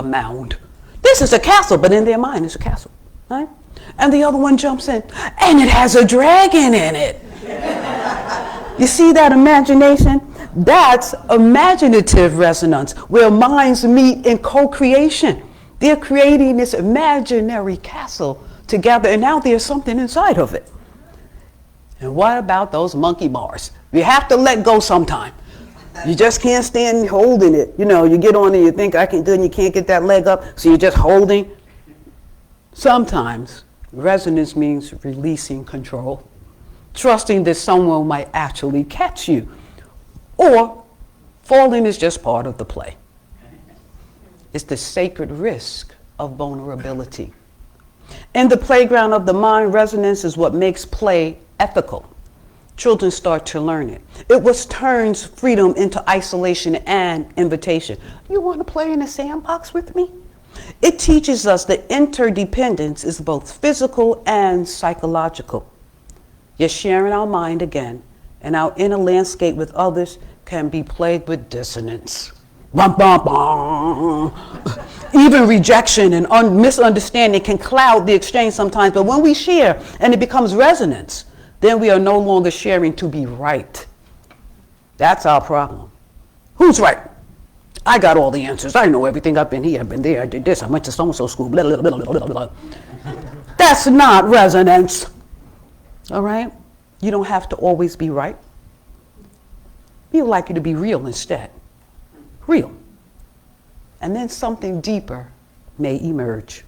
mound. This is a castle, but in their mind, it's a castle, right? And the other one jumps in, and it has a dragon in it. You see that imagination? That's imaginative resonance, where minds meet in co-creation. They're creating this imaginary castle together, and now there's something inside of it. And what about those monkey bars? You have to let go sometime. You just can't stand holding it. You know, you get on it, you think I can do it, and you can't get that leg up, so you're just holding. Sometimes resonance means releasing control, trusting that someone might actually catch you. Or falling is just part of the play. It's the sacred risk of vulnerability. In the playground of the mind, resonance is what makes play ethical. Children start to learn it. It what turns freedom into isolation and invitation. You want to play in a sandbox with me? It teaches us that interdependence is both physical and psychological. You're sharing our mind again, and our inner landscape with others can be plagued with dissonance. Bum, bum, bum. Even rejection and misunderstanding can cloud the exchange sometimes, but when we share and it becomes resonance, then we are no longer sharing to be right. That's our problem. Who's right? I got all the answers. I know everything. I've been here, I've been there, I did this, I went to so-and-so school, blah, blah, blah, blah, blah, blah. That's not resonance. All right? You don't have to always be right. We would like you to be real instead. Real. And then something deeper may emerge.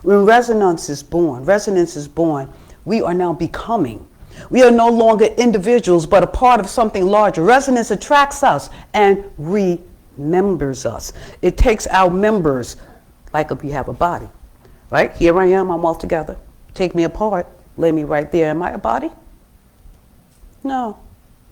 When resonance is born, we are now becoming. We are no longer individuals, but a part of something larger. Resonance attracts us and remembers us. It takes our members, like if you have a body, right? Here I am, I'm all together. Take me apart, lay me right there. Am I a body? No,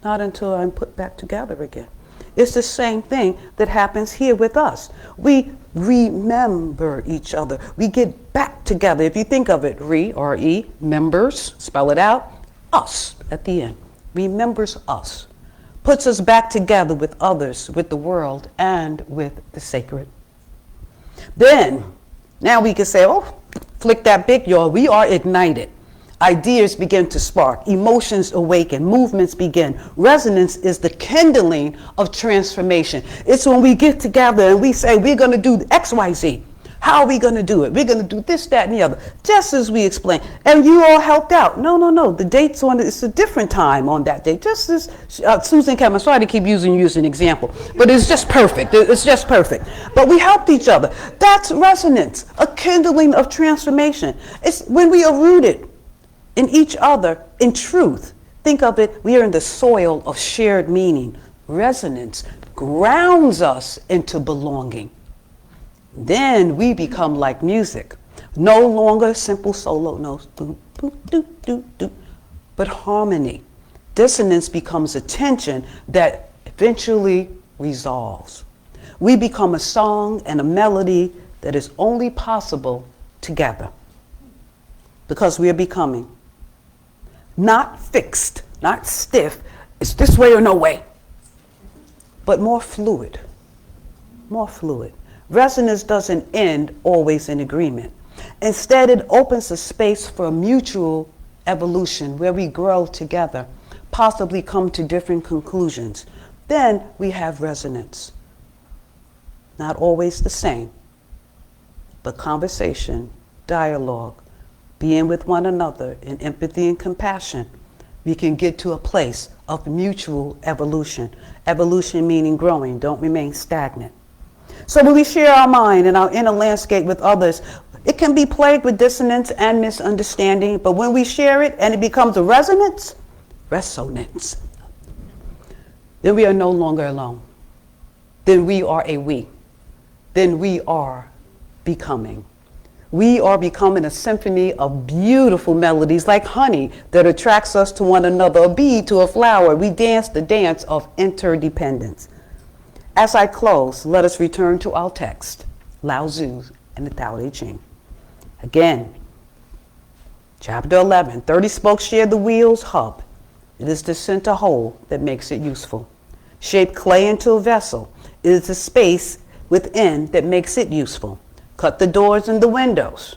not until I'm put back together again. It's the same thing that happens here with us. We remember each other. We get back together. If you think of it, R-E, members, spell it out, us at the end. Remembers us. Puts us back together with others, with the world, and with the sacred. Then, now we can say, oh, flick that big yaw. We are ignited. Ideas begin to spark, emotions awaken, movements begin. Resonance is the kindling of transformation. It's when we get together and we say, we're going to do X, Y, Z. How are we going to do it? We're going to do this, that, and the other, just as we explained. And you all helped out. No. The date's on, it's a different time on that date. Just as Susan came, I'm sorry to keep using you as an example, but it's just perfect. It's just perfect. But we helped each other. That's resonance, a kindling of transformation. It's when we are rooted in each other, in truth. Think of it, we are in the soil of shared meaning. Resonance grounds us into belonging. Then we become like music. No longer simple solo notes, do, do, do, do, do, but harmony. Dissonance becomes a tension that eventually resolves. We become a song and a melody that is only possible together. Because we are becoming. Not fixed, not stiff, it's this way or no way, but more fluid, more fluid. Resonance doesn't end always in agreement. Instead, it opens a space for mutual evolution where we grow together, possibly come to different conclusions. Then we have resonance. Not always the same, but conversation, dialogue, being with one another in empathy and compassion, we can get to a place of mutual evolution. Evolution meaning growing, don't remain stagnant. So when we share our mind and our inner landscape with others, it can be plagued with dissonance and misunderstanding, but when we share it and it becomes a resonance, then we are no longer alone. Then we are a we. Then we are becoming. We are becoming a symphony of beautiful melodies like honey that attracts us to one another, a bee to a flower. We dance the dance of interdependence. As I close, let us return to our text, Lao Tzu and the Tao Te Ching. Again, chapter 11, 30 spokes share the wheel's hub. It is the center hole that makes it useful. Shape clay into a vessel. It is the space within that makes it useful. Cut the doors and the windows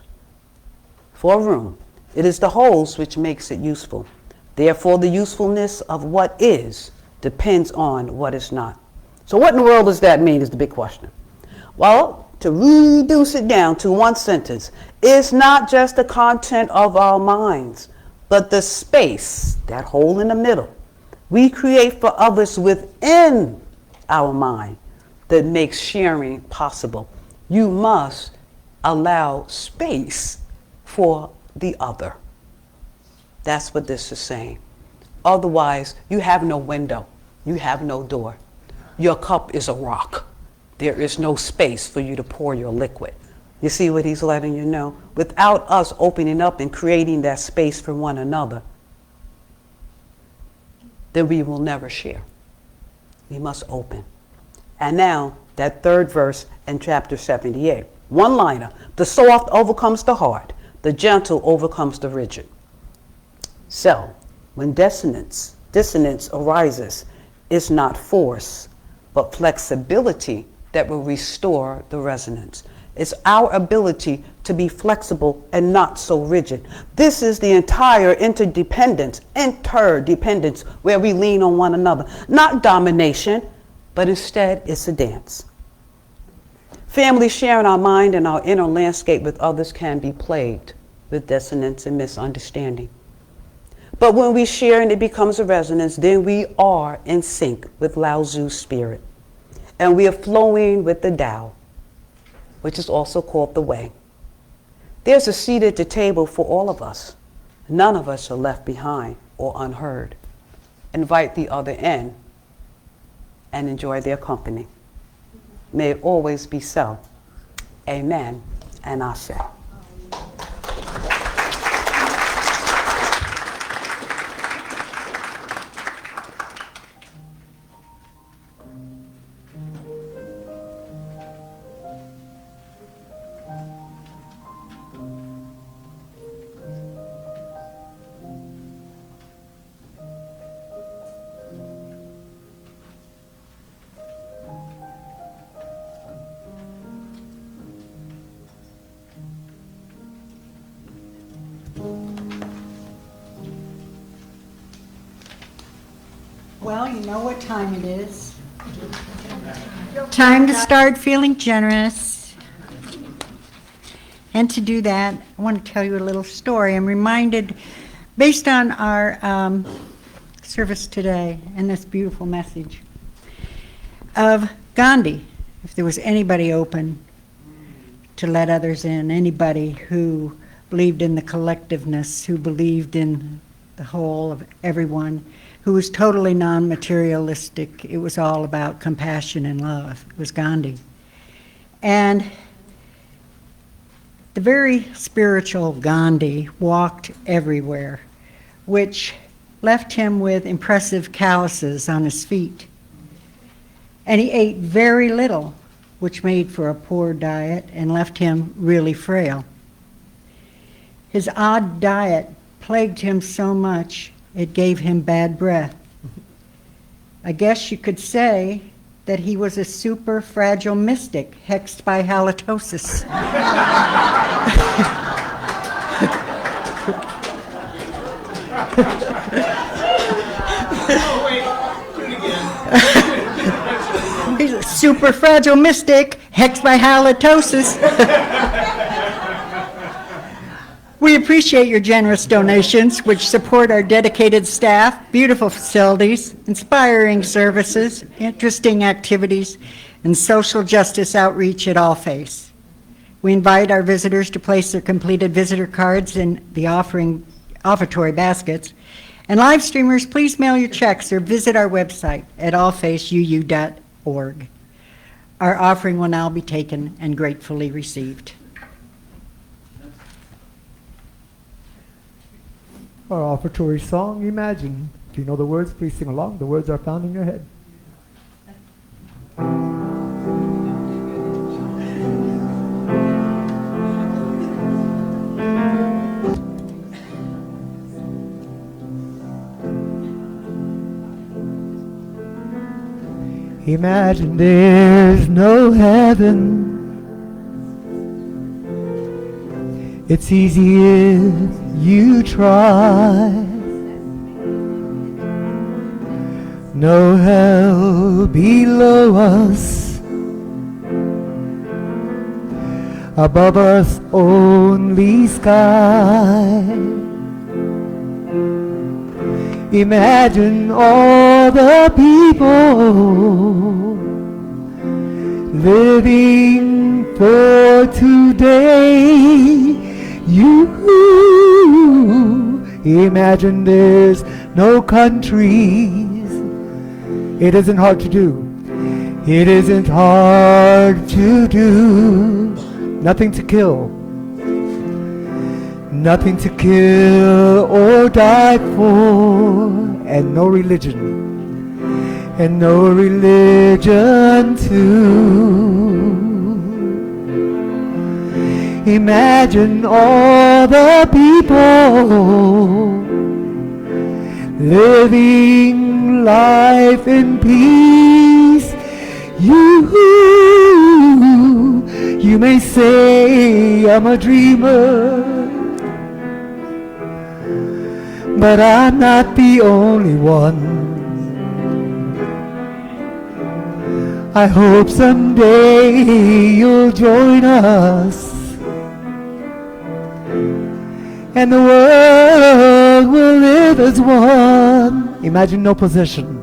for a room. It is the holes which makes it useful. Therefore, the usefulness of what is depends on what is not. So what in the world does that mean is the big question. Well, to reduce it down to one sentence, it's not just the content of our minds, but the space, that hole in the middle, we create for others within our mind that makes sharing possible. You must allow space for the other. That's what this is saying. Otherwise, you have no window. You have no door. Your cup is a rock. There is no space for you to pour your liquid. You see what he's letting you know? Without us opening up and creating that space for one another, then we will never share. We must open. And now, that third verse in chapter 78. One-liner, the soft overcomes the hard, the gentle overcomes the rigid. So, when dissonance arises, it's not force, but flexibility that will restore the resonance. It's our ability to be flexible and not so rigid. This is the entire interdependence, where we lean on one another. Not domination, but instead it's a dance. Family sharing our mind and our inner landscape with others can be plagued with dissonance and misunderstanding. But when we share and it becomes a resonance, then we are in sync with Lao Tzu's spirit. And we are flowing with the Tao, which is also called the Way. There's a seat at the table for all of us. None of us are left behind or unheard. Invite the other in and enjoy their company. May it always be so. Amen and Ashe. Well, you know what time it is. Time to start feeling generous. And to do that, I want to tell you a little story. I'm reminded, based on our service today and this beautiful message, of Gandhi. If there was anybody open to let others in, anybody who believed in the collectiveness, who believed in the whole of everyone, who was totally non-materialistic. It was all about compassion and love. It was Gandhi. And the very spiritual Gandhi walked everywhere, which left him with impressive calluses on his feet. And he ate very little, which made for a poor diet and left him really frail. His odd diet plagued him so much it gave him bad breath. I guess you could say that he was a super fragile mystic hexed by halitosis. He's a super fragile mystic hexed by halitosis. We appreciate your generous donations, which support our dedicated staff, beautiful facilities, inspiring services, interesting activities, and social justice outreach at All Face. We invite our visitors to place their completed visitor cards in the offertory baskets. And live streamers, please mail your checks or visit our website at allfaceuu.org. Our offering will now be taken and gratefully received. Our offertory song, Imagine. If you know the words, please sing along. The words are found in your head. Imagine there's no heaven. It's easy if you try. No hell below us. Above us only sky. Imagine all the people living for today. You imagine there's no countries. It isn't hard to do. It isn't hard to do. Nothing to kill. Nothing to kill or die for, and no religion, and no religion too. Imagine all the people living life in peace. You may say I'm a dreamer, but I'm not the only one. I hope someday you'll join us, and the world will live as one. Imagine no possession.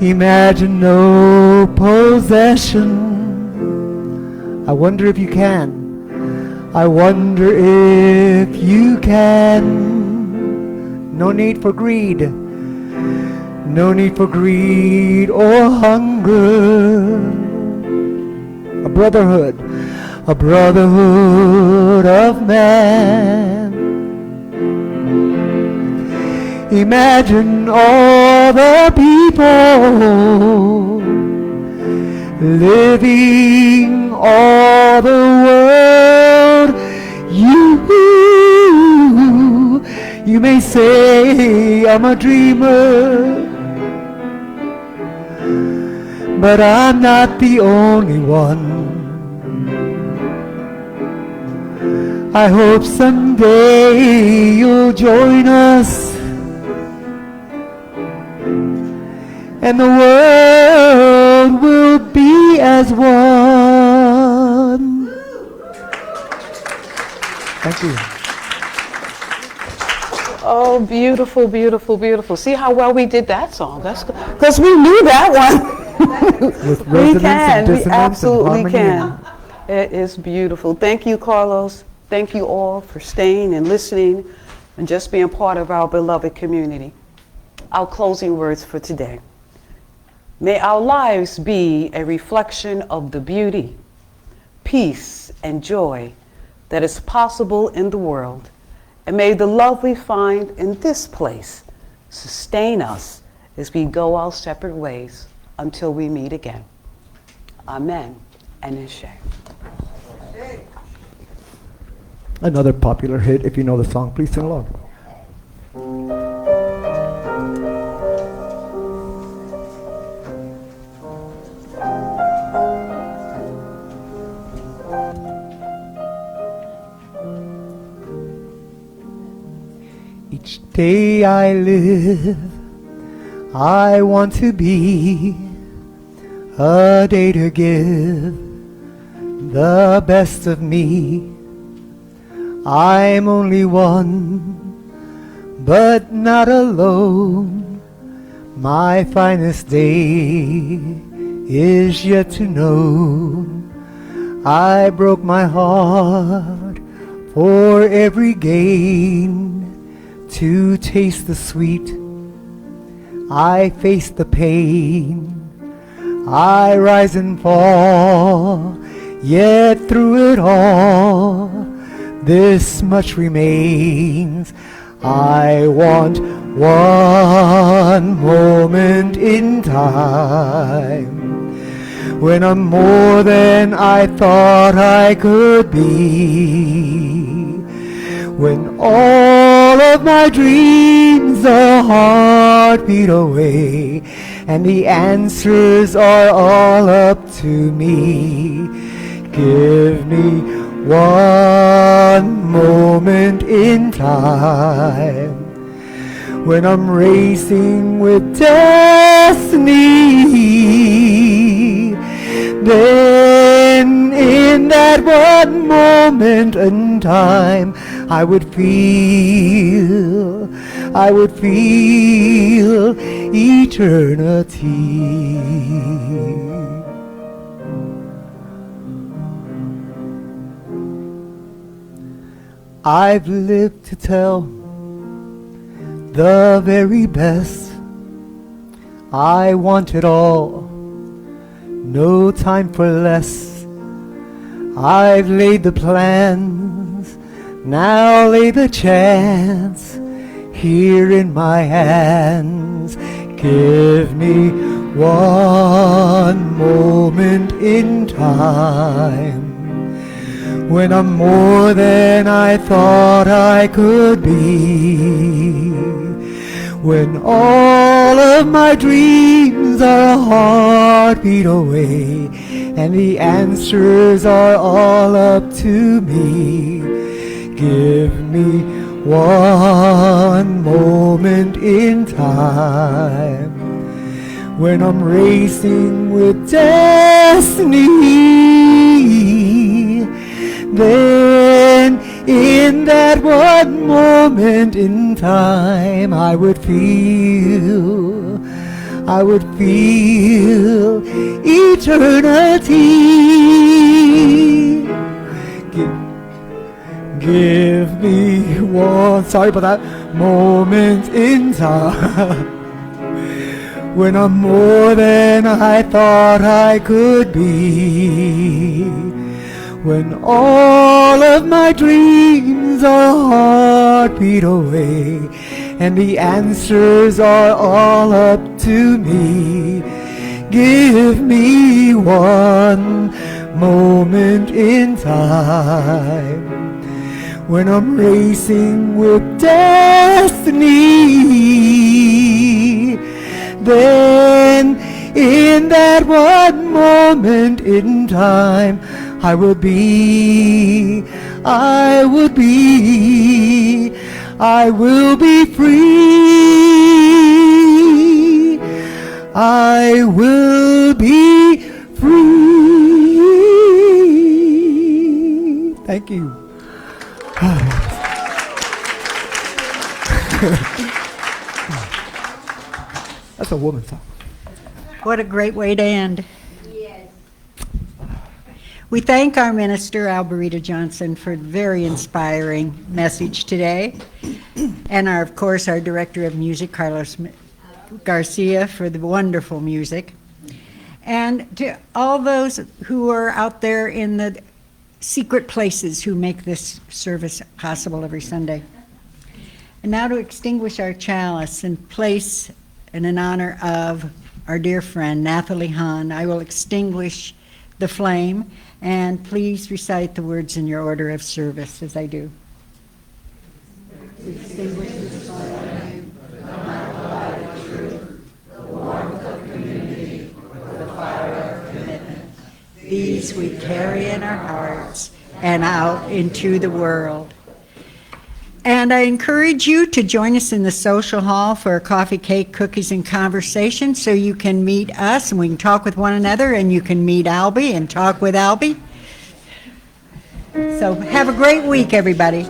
Imagine no possession. I wonder if you can. I wonder if you can. No need for greed. No need for greed or hunger. A brotherhood of man. Imagine all the people living all the world. You may say I'm a dreamer, but I'm not the only one. I hope someday you'll join us, and the world will be as one. Thank you. Oh, beautiful, beautiful, beautiful. See how well we did that song? That's because we knew that one. With We resonance can. and We dissonance and absolutely harmony can. It is beautiful. Thank you, Carlos. Thank you all for staying and listening and just being part of our beloved community. Our closing words for today. May our lives be a reflection of the beauty, peace, and joy that is possible in the world. And may the love we find in this place sustain us as we go our separate ways until we meet again. Amen and Ashe. Another popular hit. If you know the song, please sing along. Each day I live, I want to be a day to give the best of me. I'm only one, but not alone. My finest day is yet to know. I broke my heart for every gain, to taste the sweet. I face the pain. I rise and fall, yet through it all, this much remains. I want one moment in time, when I'm more than I thought I could be, when all of my dreams are heartbeat away, and the answers are all up to me. Give me one moment in time, when I'm racing with destiny. Then in that one moment in time, I would feel eternity. I've lived to tell the very best. I want it all, no time for less. I've laid the plans, now lay the chance here in my hands. Give me one moment in time, when I'm more than I thought I could be, when all of my dreams are a heartbeat away, and the answers are all up to me. Give me one moment in time, when I'm racing with destiny. Then in that one moment in time, I would feel eternity. Give me one, sorry about that, moment in time, when I'm more than I thought I could be, when all of my dreams are a heartbeat away, and the answers are all up to me. Give me one moment in time, when I'm racing with destiny. Then in that one moment in time, I will be free. I will be free. Thank you. That's a woman's song. What a great way to end. We thank our minister, Alberita Johnson, for a very inspiring message today, and of course, our director of music, Carlos Garcia, for the wonderful music, and to all those who are out there in the secret places who make this service possible every Sunday. And now to extinguish our chalice in place and in honor of our dear friend, Nathalie Hahn, I will extinguish the flame, and please recite the words in your order of service as I do. Extinguish this flame, the light of truth, the warmth of community, the fire of commitment. These we carry in our hearts and out into the world. And I encourage you to join us in the social hall for a coffee, cake, cookies, and conversation, so you can meet us and we can talk with one another, and you can meet Albie and talk with Albie. So have a great week, everybody.